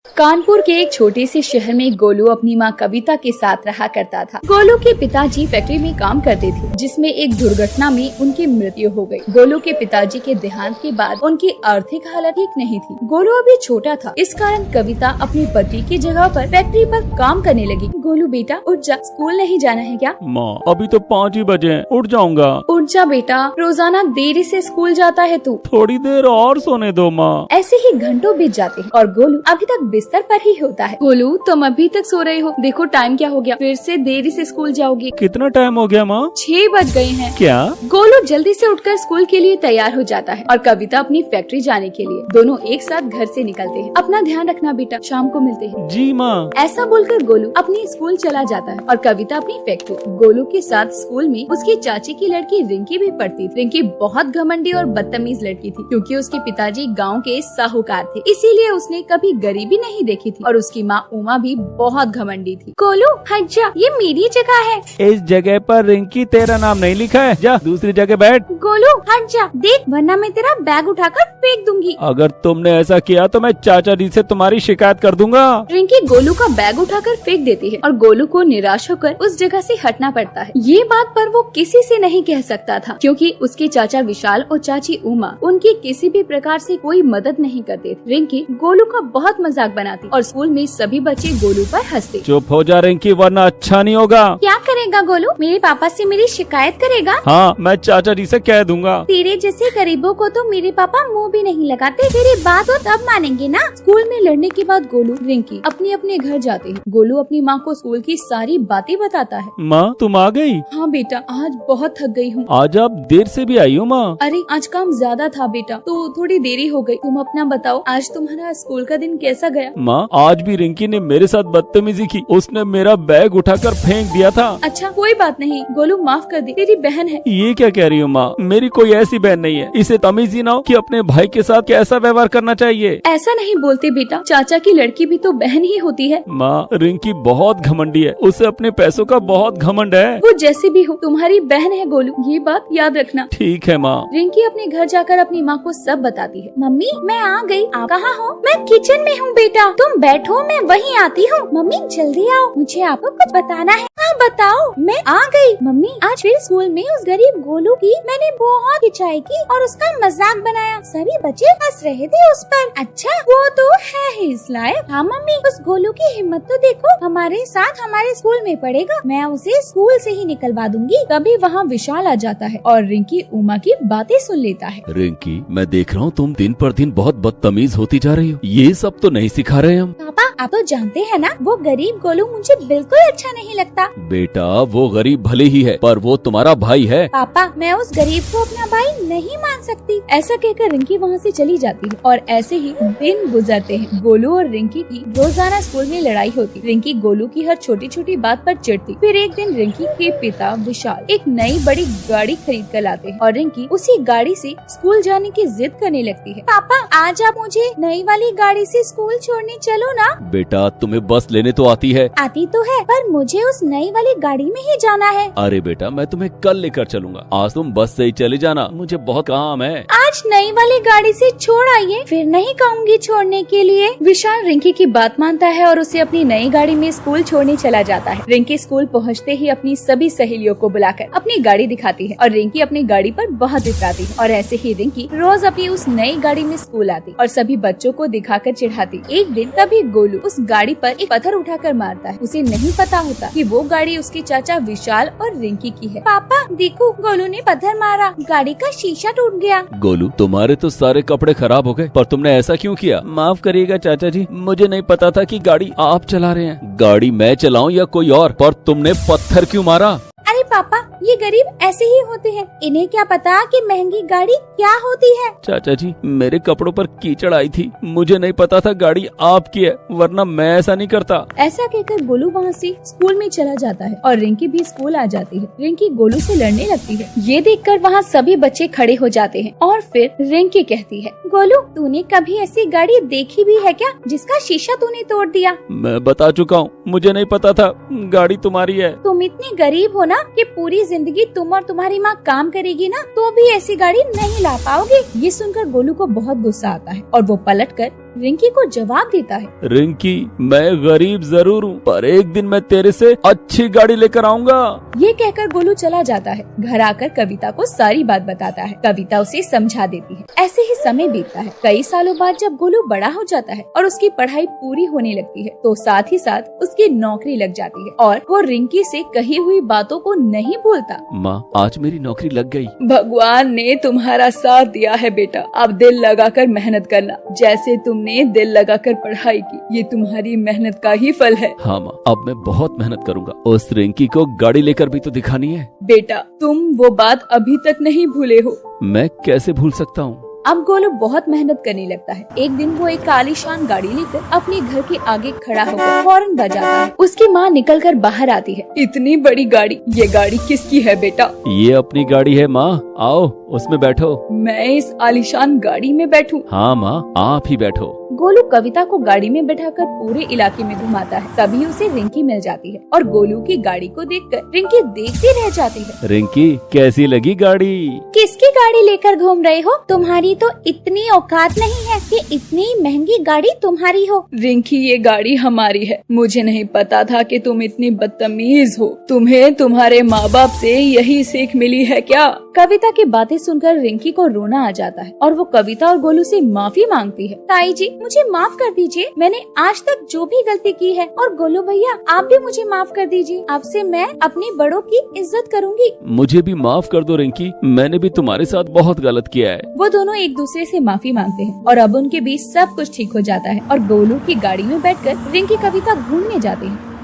कानपुर के एक छोटे से शहर में गोलू अपनी माँ कविता के साथ रहा करता था। गोलू के पिताजी फैक्ट्री में काम करते थे, जिसमें एक दुर्घटना में उनकी मृत्यु हो गई। गोलू के पिताजी के देहांत के बाद उनकी आर्थिक हालत ठीक नहीं थी। गोलू अभी छोटा था, इस कारण कविता अपने पति की जगह पर फैक्ट्री पर काम करने लगी। गोलू बेटा उठ जा, स्कूल नहीं जाना है क्या? माँ अभी तो 5 ही बजे हैं, उठ जाऊंगा। उठ जा बेटा, रोजाना देरी से स्कूल जाता है तू। थोड़ी देर और सोने दो माँ। ऐसे ही घंटों बीत जाते हैं और गोलू अभी तक बिस्तर पर ही होता है। गोलू तुम अभी तक सो रहे हो, देखो टाइम क्या हो गया, फिर से देरी से स्कूल जाओगे। कितना टाइम हो गया माँ? 6 बज गए हैं। क्या? गोलू जल्दी से उठकर स्कूल के लिए तैयार हो जाता है और कविता अपनी फैक्ट्री जाने के लिए। दोनों एक साथ घर से निकलते हैं। अपना ध्यान रखना बेटा, शाम को मिलते हैं। जी माँ। ऐसा बोलकर गोलू अपनी स्कूल चला जाता है और कविता अपनी फैक्ट्री। गोलू के साथ स्कूल में उसकी चाची की लड़की रिंकी भी पढ़ती थी। रिंकी बहुत घमंडी और बदतमीज लड़की थी, क्योंकि उसके पिताजी गाँव के साहूकार थे, इसीलिए उसने कभी गरीबी नहीं देखी थी और उसकी माँ उमा भी बहुत घमंडी थी। गोलू हट जा, ये मेरी जगह है। इस जगह पर रिंकी तेरा नाम नहीं लिखा है, जा दूसरी जगह बैठ। गोलू हट जा, देख वरना मैं तेरा बैग उठाकर फेंक दूंगी। अगर तुमने ऐसा किया तो मैं चाचा जी से तुम्हारी शिकायत कर दूंगा। रिंकी गोलू का बैग उठाकर फेंक देती है और गोलू को निराश होकर उस जगह से हटना पड़ता है। ये बात पर वो किसी से नहीं कह सकता था, क्योंकि उसके चाचा विशाल और चाची उमा उनकी किसी भी प्रकार से कोई मदद नहीं करते थे। रिंकी गोलू का बहुत मजाक बनाती और स्कूल में सभी बच्चे गोलू पर हंसते। चुप हो जा रिंकी, वरना अच्छा नहीं होगा। क्या करेगा गोलू? मेरे पापा से मेरी शिकायत करेगा? हाँ, मैं चाचा जी से कह दूंगा। तेरे जैसे गरीबों को तो मेरे पापा मुंह भी नहीं लगाते, तेरी बात तो तब मानेंगे ना। स्कूल में लड़ने के बाद गोलू रिंकी अपने अपने घर जाते हैं। गोलू अपनी माँ को स्कूल की सारी बातें बताता है। माँ तुम आ गई? हाँ बेटा, आज बहुत थक गई हूँ। आज आप देर से भी आई हो माँ? अरे आज काम ज्यादा था बेटा, तो थोड़ी देरी हो गई। तुम अपना बताओ, आज तुम्हारा स्कूल का दिन कैसा गया? माँ आज भी रिंकी ने मेरे साथ बदतमीजी की, उसने मेरा बैग उठाकर फेंक दिया था। अच्छा कोई बात नहीं गोलू, माफ कर दे, तेरी बहन है। ये क्या कह रही हो माँ? मेरी कोई ऐसी बहन नहीं है। इसे तमीज ही ना हो कि अपने भाई के साथ कैसा व्यवहार करना चाहिए। ऐसा नहीं बोलते बेटा, चाचा की लड़की भी तो बहन ही होती है। माँ रिंकी बहुत घमंडी है, उसे अपने पैसों का बहुत घमंड है। वो जैसे भी हो तुम्हारी बहन है गोलू, ये बात याद रखना। ठीक है माँ। रिंकी अपने घर जाकर अपनी माँ को सब बताती है। मम्मी मैं आ गई। आप कहाँ हो? मैं किचन में हूँ बेटा, तुम बैठो मैं वहीं आती हूँ। मम्मी जल्दी आओ, मुझे आपको कुछ बताना है। हाँ बताओ। मैं आ गई। मम्मी आज फिर स्कूल में उस गरीब गोलू की मैंने बहुत खिंचाई की और उसका मजाक बनाया, सभी बच्चे हंस रहे थे उस पर। अच्छा वो तो है ही इस लायक। हाँ मम्मी, उस गोलू की हिम्मत तो देखो, हमारे साथ हमारे स्कूल में पढ़ेगा, मैं उसे स्कूल से ही निकलवा दूंगी। तभी वहाँ विशाल आ जाता है और रिंकी उमा की बातें सुन लेता है। रिंकी मैं देख रहा हूँ तुम दिन पर दिन बहुत बदतमीज होती जा रही हो, ये सब तो नहीं सिखा रहे हम। पापा आप तो जानते हैं ना, वो गरीब गोलू मुझे बिल्कुल अच्छा नहीं लगता। बेटा वो गरीब भले ही है, पर वो तुम्हारा भाई है। पापा मैं उस गरीब को अपना भाई नहीं मान सकती। ऐसा कहकर रिंकी वहाँ से चली जाती है और ऐसे ही दिन गुजरते हैं। गोलू और रिंकी की रोजाना स्कूल में लड़ाई होती। रिंकी गोलू की हर छोटी छोटी बात पर चिढ़ती। फिर एक दिन रिंकी के पिता विशाल एक नई बड़ी गाड़ी खरीद कर लाते हैं और रिंकी उसी गाड़ी से स्कूल जाने की जिद करने लगती है। पापा आज आप मुझे नई वाली गाड़ी से स्कूल छोड़ने चलो ना। बेटा तुम्हें बस लेने तो आती है? आती तो है, पर मुझे उस नई वाली गाड़ी में ही जाना है। अरे बेटा मैं तुम्हें कल लेकर चलूंगा, आज तुम बस से ही चले जाना, मुझे बहुत काम है। आज नई वाली गाड़ी से छोड़ आइए, फिर नहीं कहूँगी छोड़ने के लिए। विशाल रिंकी की बात मानता है और उसे अपनी नई गाड़ी में स्कूल छोड़ने चला जाता है। रिंकी स्कूल पहुँचते ही अपनी सभी सहेलियों को बुलाकर अपनी गाड़ी दिखाती है और रिंकी अपनी गाड़ी पर बहुत इतराती है। और ऐसे ही रिंकी रोज अपनी उस नई गाड़ी में स्कूल आती और सभी बच्चों को दिखाकर चिढ़ाती। एक दिन तभी गोलू उस गाड़ी पर एक पत्थर उठाकर मारता है। उसे नहीं पता होता कि वो गाड़ी उसके चाचा विशाल और रिंकी की है। पापा देखो गोलू ने पत्थर मारा, गाड़ी का शीशा टूट गया। गोलू तुम्हारे तो सारे कपड़े खराब हो गए, पर तुमने ऐसा क्यों किया? माफ करिएगा चाचा जी, मुझे नहीं पता था कि गाड़ी आप चला रहे हैं। गाड़ी मैं चलाऊं या कोई और, पर तुमने पत्थर क्यों मारा? अरे पापा ये गरीब ऐसे ही होते हैं, इन्हें क्या पता कि महंगी गाड़ी क्या होती है। चाचा जी मेरे कपड़ों पर कीचड़ आई थी, मुझे नहीं पता था गाड़ी आपकी है, वरना मैं ऐसा नहीं करता। ऐसा कहकर गोलू वहाँ से स्कूल में चला जाता है और रिंकी भी स्कूल आ जाती है। रिंकी गोलू से लड़ने लगती है। ये देखकर वहाँ सभी बच्चे खड़े हो जाते हैं और फिर रिंकी कहती है, गोलू तूने कभी ऐसी गाड़ी देखी भी है क्या जिसका शीशा तूने तोड़ दिया? मैं बता चुका हूँ, मुझे नहीं पता था गाड़ी तुम्हारी है। तुम इतनी गरीब हो ना कि पूरी जिंदगी तुम और तुम्हारी माँ काम करेगी ना तो भी ऐसी गाड़ी नहीं ला पाओगे। ये सुनकर गोलू को बहुत गुस्सा आता है और वो पलटकर रिंकी को जवाब देता है। रिंकी, मैं गरीब जरूर हूँ, पर एक दिन मैं तेरे से अच्छी गाड़ी लेकर आऊंगा। ये कहकर गोलू चला जाता है। घर आकर कविता को सारी बात बताता है। कविता उसे समझा देती है। ऐसे ही समय बीतता है। कई सालों बाद जब गोलू बड़ा हो जाता है और उसकी पढ़ाई पूरी होने लगती है, तो साथ ही साथ उसकी नौकरी लग जाती है और वो रिंकी से कही हुई बातों को नहीं भूलता। माँ, आज मेरी नौकरी लग गई। भगवान ने तुम्हारा साथ दिया है बेटा। अब दिल लगाकर मेहनत करना, जैसे तुमने दिल लगाकर पढ़ाई की। ये तुम्हारी मेहनत का ही फल है। हाँ माँ, अब मैं बहुत मेहनत करूँगा। उस रिंकी को गाड़ी लेकर भी तो दिखानी है। बेटा, तुम वो बात अभी तक नहीं भूले हो। मैं कैसे भूल सकता हूँ। अब गोलू बहुत मेहनत करने लगता है। एक दिन वो एक आलीशान गाड़ी लेकर अपने घर के आगे खड़ा होकर हॉर्न बजाता है। उसकी माँ निकलकर बाहर आती है। इतनी बड़ी गाड़ी, ये गाड़ी किसकी है बेटा? ये अपनी गाड़ी है माँ, आओ उसमें बैठो। मैं इस आलीशान गाड़ी में बैठूं? हाँ माँ, आप ही बैठो। गोलू कविता को गाड़ी में बैठाकर पूरे इलाके में घुमाता है। तभी उसे रिंकी मिल जाती है और गोलू की गाड़ी को देखकर रिंकी देखती रह जाती है। रिंकी, कैसी लगी गाड़ी? किसकी गाड़ी लेकर घूम रहे हो? तुम्हारी तो इतनी औकात नहीं है कि इतनी महंगी गाड़ी तुम्हारी हो। रिंकी, ये गाड़ी हमारी है। मुझे नहीं पता था कि तुम इतनी बदतमीज हो। तुम्हें तुम्हारे माँ बाप से यही सीख मिली है क्या? कविता की बातें सुनकर रिंकी को रोना आ जाता है और वो कविता और गोलू से माफी मांगती है। ताई जी, मुझे माफ कर दीजिए। मैंने आज तक जो भी गलती की है, और गोलू भैया आप भी मुझे माफ कर दीजिए। आपसे मैं अपने बड़ों की इज्जत करूंगी। मुझे भी माफ कर दो रिंकी, मैंने भी तुम्हारे साथ बहुत गलत किया है। वो दोनों एक दूसरे से माफी मांगते हैं और अब उनके बीच सब कुछ ठीक हो जाता है और गोलू की गाड़ी में बैठकर रिंकी कविता घूमने जाते हैं।